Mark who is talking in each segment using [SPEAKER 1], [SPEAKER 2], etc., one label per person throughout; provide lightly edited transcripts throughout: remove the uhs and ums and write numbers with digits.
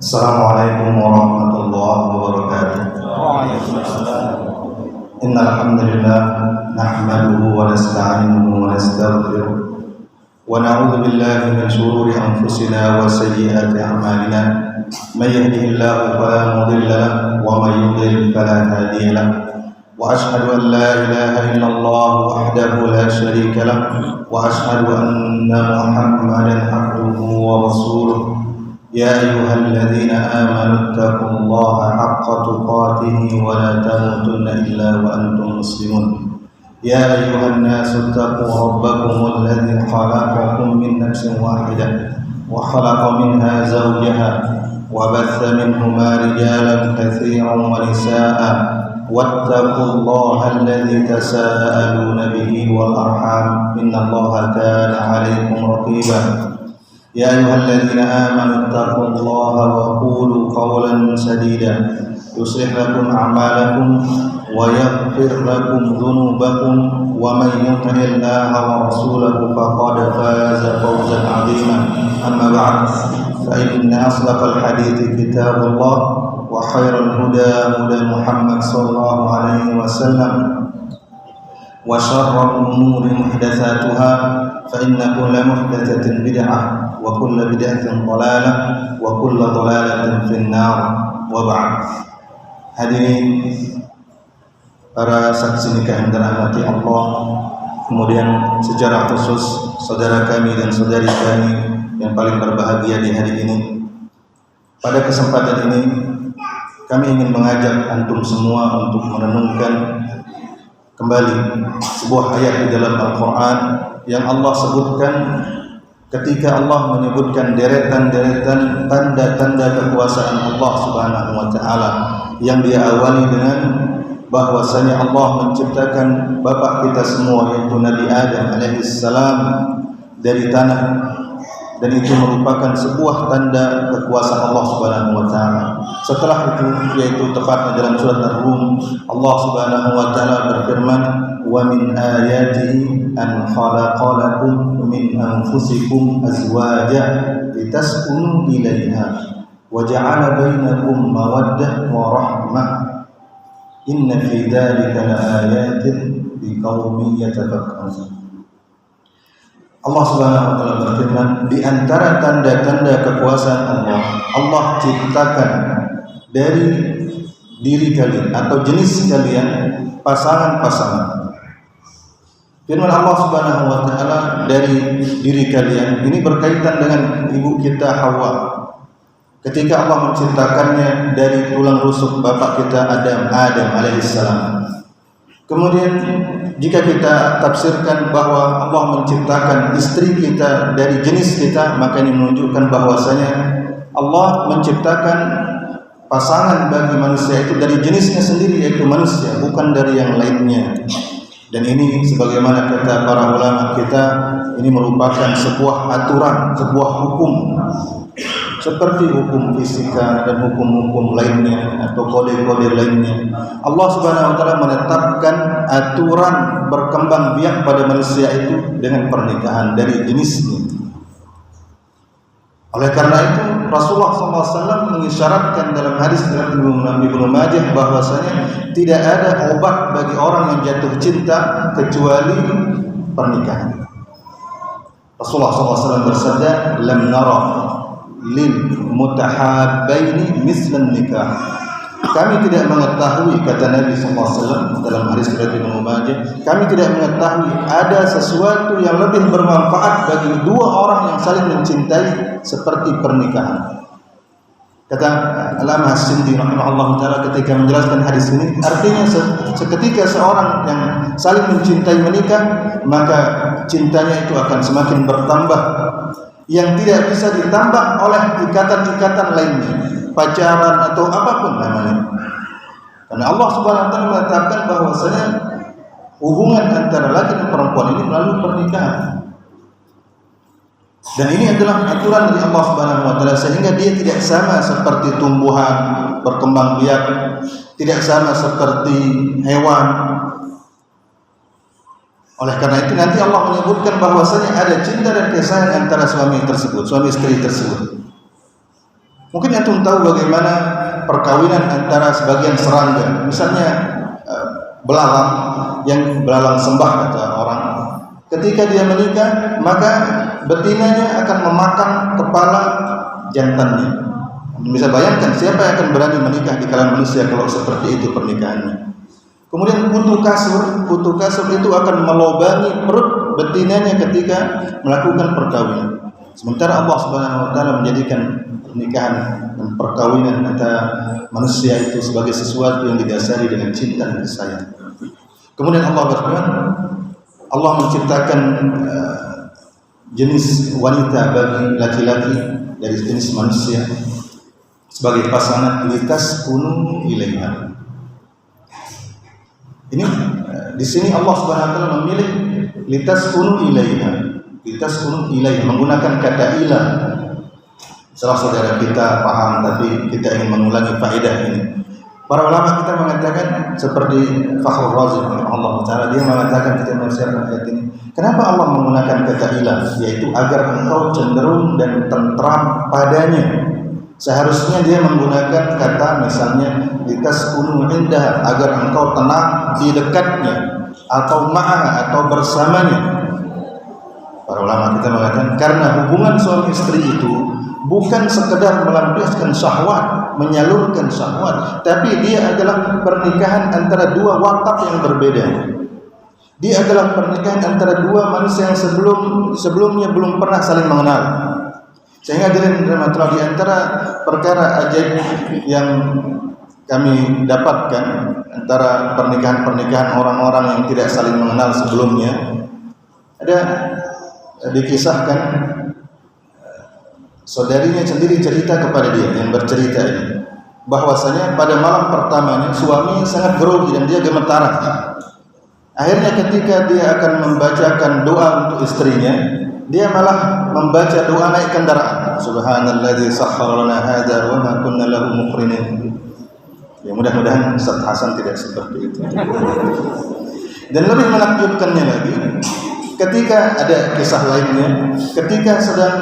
[SPEAKER 1] Assalamualaikum warahmatullahi wabarakatuh. Innal hamdalillah nahmaduhu wa nasta'inuhu wa nastaghfiruh wa na'udzu billahi min shururi anfusina wa sayyiati a'malina. May yahdihillahu fala mudilla lahu wa may yudlil fala hadiya lahu. Wa ashhadu an la ilaha illallah wahdahu la syarika lahu wa ashhadu anna Muhammadan abduhu wa rasuluh. يا أيها الذين آمنوا اتقوا الله حق تقاته ولا تموتن إلا وأنتم مسلمون يا أيها الناس اتقوا ربكم الذي خلقكم من نفس واحدة وخلق منها زوجها وبث منهما رجالا كثيرا ونساء واتقوا الله الذي تساءلون به والأرحام إن الله كان عليكم رقيبا يا أيها الذين آمنوا اتقوا الله وقولوا قولا سديدا يصلح لكم أعمالكم ويغفر لكم ذنوبكم ومن يطع الله ورسوله فقد فاز فوزا عظيما أما بعد فإن أصدق الحديث كتاب الله وخير الهدى هدى محمد صلى الله عليه وسلم وشر الأمور محدثاتها فإن كل محدثة بدعة وكل بدعة ضلالة وكل ضلالة في النار وبعد. Hadirin para saksi nikah yang dirahmati Allah, kemudian secara khusus saudara kami dan saudari kami yang paling berbahagia di hari ini. Pada kesempatan ini kami ingin mengajak antum semua untuk merenungkan kembali sebuah ayat di dalam Al-Quran yang Allah sebutkan ketika Allah menyebutkan deretan-deretan tanda-tanda kekuasaan Allah Subhanahu wa taala yang dia awali dengan bahwasanya Allah menciptakan bapak kita semua yaitu Nabi Adam alaihissalam dari tanah, dan itu merupakan sebuah tanda kekuasaan Allah Subhanahu wa taala. Setelah itu yaitu tepatnya dalam surat Ar-Rum, Allah Subhanahu wa taala berfirman, "Wa min ayatihi an khalaqa lakum min anfusikum azwaja litaskunu ilaiha wa ja'ala bainakum mawaddah wa rahmah. Inna fi dzalika laayatin liqaumin yatafakkarun." Allah Subhanahu wa taala berfirman, di antara tanda-tanda kekuasaan Allah, Allah ciptakan dari diri kalian atau jenis kalian pasangan-pasangan. Firman Allah Subhanahu wa taala dari diri kalian ini berkaitan dengan ibu kita Hawa. Ketika Allah menciptakannya dari tulang rusuk bapak kita Adam alaihissalam. Kemudian jika kita tafsirkan bahwa Allah menciptakan istri kita dari jenis kita, maka ini menunjukkan bahwasanya Allah menciptakan pasangan bagi manusia itu dari jenisnya sendiri yaitu manusia, bukan dari yang lainnya. Dan ini sebagaimana kata para ulama kita, ini merupakan sebuah aturan, sebuah hukum seperti hukum fisika dan hukum-hukum lainnya atau kode-kode lainnya. Allah Subhanahu wa taala menetapkan aturan berkembang biak pada manusia itu dengan pernikahan dari jenisnya. Oleh karena itu Rasulullah SAW mengisyaratkan dalam hadis dari Ibnu Majah bahwasanya tidak ada obat bagi orang yang jatuh cinta kecuali pernikahan. Rasulullah SAW bersabda, "Lam nara lil mutahabbaini mislan nikah." Kami tidak mengetahui, kata Nabi SAW dalam hadis riwayat Ibnu Majah, kami tidak mengetahui ada sesuatu yang lebih bermanfaat bagi dua orang yang saling mencintai seperti pernikahan. Kata Allamah As-Sindi rahimahullah taala ketika menjelaskan hadis ini, artinya seketika seorang yang saling mencintai menikah, maka cintanya itu akan semakin bertambah, yang tidak bisa ditambah oleh ikatan-ikatan lainnya, pacaran atau apapun namanya. Karena Allah Subhanahu wa taala menetapkan bahwasanya hubungan antara laki dan perempuan ini melalui pernikahan. Dan ini adalah aturan dari Allah Subhanahu wa taala, sehingga dia tidak sama seperti tumbuhan berkembang biak, tidak sama seperti hewan. Oleh karena itu nanti Allah menyebutkan bahwasanya ada cinta dan kasih sayang antara suami tersebut, suami istri tersebut. Mungkin antum tahu bagaimana perkawinan antara sebagian serangga, misalnya belalang, yang belalang sembah kata orang. Ketika dia menikah, maka betinanya akan memakan kepala jantannya. Bisa bayangkan siapa yang akan berani menikah di kalangan manusia kalau seperti itu pernikahannya. Kemudian kutu kasur itu akan melobangi perut betinanya ketika melakukan perkawinan. Sementara Allah Subhanahu wa taala menjadikan pernikahan dan perkawinan antara manusia itu sebagai sesuatu yang didasari dengan cinta dan kasih. Kemudian Allah berfirman, Allah menciptakan jenis wanita bagi laki-laki dari jenis manusia sebagai pasangan litaskunu ilaiha. Ini di sini Allah Subhanahu wa taala memilih litaskunu ilaiha. Litaskunu ilaiha menggunakan kata ila. Salah saudara kita paham, tapi kita ingin mengulangi faedah ini. Para ulama kita mengatakan seperti Fakhrul Razi Allah taala, dia mengatakan kita menafsirkan ayat ini. Kenapa Allah menggunakan kata ilah? Yaitu agar engkau cenderung dan tentram padanya. Seharusnya dia menggunakan kata misalnya litaskunu indah, agar engkau tenang di dekatnya, atau ma'ah, atau bersamanya. Para ulama kita mengatakan karena hubungan suami istri itu bukan sekedar melampiaskan syahwat, menyalurkan syahwat, tapi dia adalah pernikahan antara dua watak yang berbeda. Dia adalah pernikahan antara dua manusia yang sebelumnya belum pernah saling mengenal. Sehingga di antara perkara ajaib yang kami dapatkan antara pernikahan-pernikahan orang-orang yang tidak saling mengenal sebelumnya, ada dikisahkan saudarinya sendiri cerita kepada dia, yang bercerita ini, bahwasanya pada malam pertamanya suami sangat grogi dan dia gemetaran. Akhirnya ketika dia akan membacakan doa untuk istrinya, dia malah membaca doa naik kendaraan. Subhanalladzi sakhkhara lana hadza wa ma kunna lahu muqrinin. Ya, mudah-mudahan Ustaz Hasan tidak seperti itu. Dan lebih menakjubkannya lagi, ketika ada kisah lainnya, ketika sedang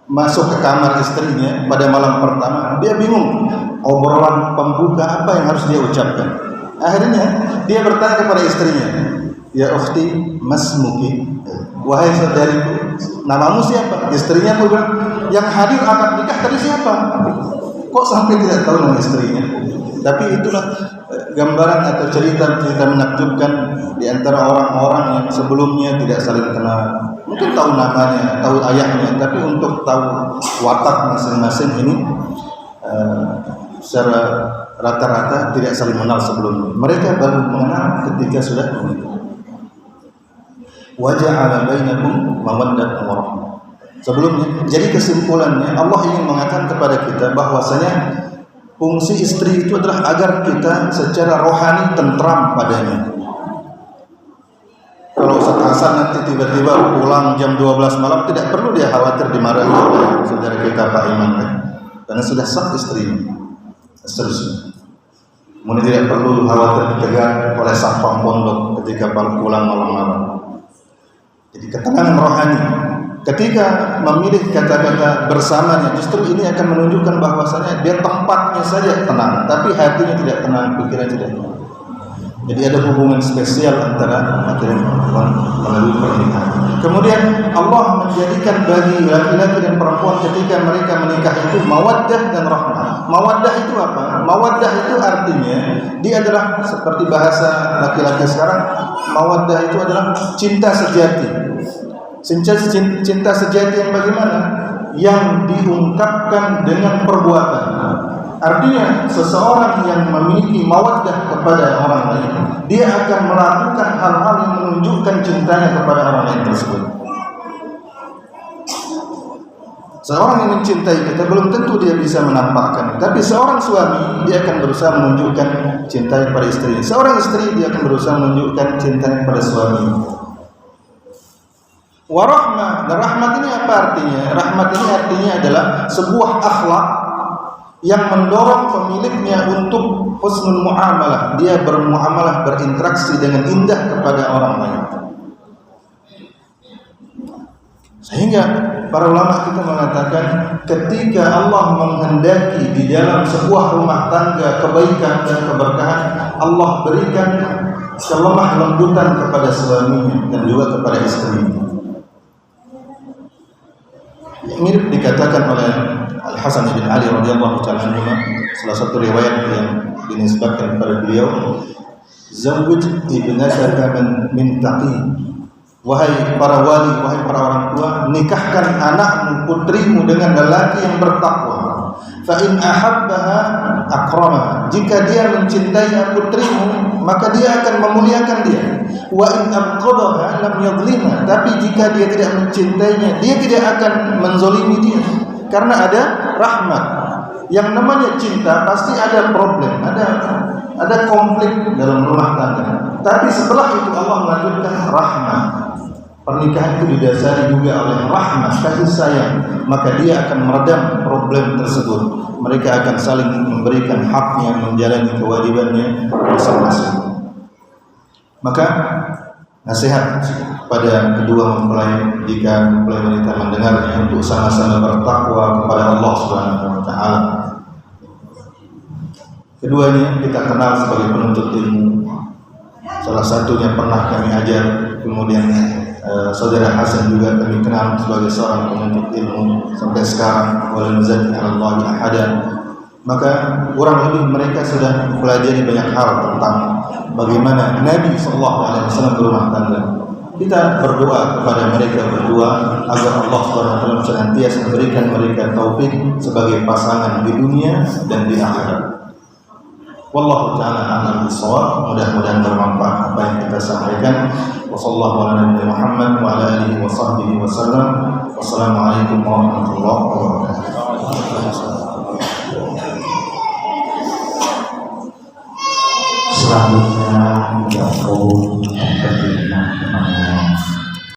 [SPEAKER 1] masuk ke kamar istrinya pada malam pertama, dia bingung obrolan pembuka apa yang harus dia ucapkan. Akhirnya dia bertanya kepada istrinya, "Ya ukhti, masmuki?" Wahai saudariku, namamu siapa? Istrinya pun bilang, "Yang hadir akad nikah tadi siapa?" Kok sampai tidak tahu nama istrinya? Tapi itulah gambaran atau cerita menakjubkan di antara orang-orang yang sebelumnya tidak saling kenal. Mungkin tahu namanya, tahu ayahnya, tapi untuk tahu watak masing-masing ini secara rata-rata tidak saling mengenal sebelumnya. Mereka baru mengenal ketika sudah menikah. Waja'ala bainakum mawaddatan wa rahmah. Sebelumnya, jadi kesimpulannya Allah ingin mengatakan kepada kita bahwasanya fungsi istri itu adalah agar kita secara rohani tentram padanya. Kalau Ustaz Hasan nanti tiba-tiba pulang jam 12 malam, tidak perlu dia khawatir dimarahi oleh saudara kita Pak Iman, karena sudah sah istrinya. Seterusnya, kemudian tidak perlu khawatir ditegur oleh satpam pondok ketika pulang malam-malam. Jadi ketenangan rohani ketika memilih kata-kata bersamanya, justru ini akan menunjukkan bahwasanya dia tempatnya saja tenang, tapi hatinya tidak tenang, pikirannya tidak tenang. Jadi ada hubungan spesial antara laki dan perempuan melalui pernikahan. Kemudian Allah menjadikan bagi laki-laki dan perempuan ketika mereka menikah itu mawaddah dan rahmah. Mawaddah itu apa? Mawaddah itu artinya dia adalah seperti bahasa laki-laki sekarang, mawaddah itu adalah cinta sejati. Cinta sejati yang bagaimana? Yang diungkapkan dengan perbuatan. Artinya seseorang yang memiliki mawaddah kepada orang lain, dia akan melakukan hal-hal yang menunjukkan cintanya kepada orang lain tersebut. Seorang yang mencintai kita belum tentu dia bisa menampakkan, tapi seorang suami dia akan berusaha menunjukkan cintanya kepada istrinya. Seorang istri dia akan berusaha menunjukkan cintanya kepada suami. Warahmah, dan rahmat ini apa artinya? Rahmat ini artinya adalah sebuah akhlak yang mendorong pemiliknya untuk husnul muamalah. Dia bermuamalah, berinteraksi dengan indah kepada orang lain. Sehingga para ulama kita mengatakan ketika Allah menghendaki di dalam sebuah rumah tangga kebaikan dan keberkahan, Allah berikan kelemah lembutan kepada suaminya dan juga kepada istrinya. Mirip dikatakan oleh Al-Hasan bin Ali radhiyallahu ta'ala anhu, salah satu riwayat yang dinisbatkan kepada beliau, zawwij ibnataka min taqi. Wahai para wali, wahai para orang tua, nikahkan anakmu, putrimu dengan lelaki yang bertakwa. Fa in ahabbaha akramaha. Jika dia mencintai putrimu, maka dia akan memuliakan dia. Wa in abghadaha lam yadhlimha. Tapi jika dia tidak mencintainya, dia tidak akan menzolimi dia. Karena ada rahmat. Yang namanya cinta pasti ada problem, ada konflik dalam rumah tangga. Tapi setelah itu Allah melanjutkan rahmat. Pernikahan itu didasari juga oleh rahmat, kasih sayang, maka dia akan meredam problem tersebut. Mereka akan saling memberikan haknya, menjalani kewajibannya masing-masing. Maka nasihat pada kedua mempelai, jika mempelai wanita mendengarnya, untuk sama-sama bertakwa kepada Allah Subhanahu wa taala. Keduanya kita kenal sebagai penuntut ilmu. Salah satunya pernah kami ajar, kemudian saudara Hasan juga kami kenal sebagai seorang penuntut ilmu sampai sekarang, wala nuzakki 'ala Allahi ahada. Maka kurang lebih mereka sudah mempelajari banyak hal tentang bagaimana Nabi SAW berumah tangga. Kita berdoa kepada mereka berdua agar Allah SWT senantiasa memberikan mereka taufik sebagai pasangan di dunia dan di akhirat. Wallahu ta'ala a'lam bishawab. Mudah-mudahan bermanfaat apa yang kita sampaikan. Wassallallahu ala nabiyina Muhammad wa ala alihi wa sahbihi wasallam. Wassalamualaikum warahmatullahi wabarakatuh.
[SPEAKER 2] Selanjutnya kita berkenan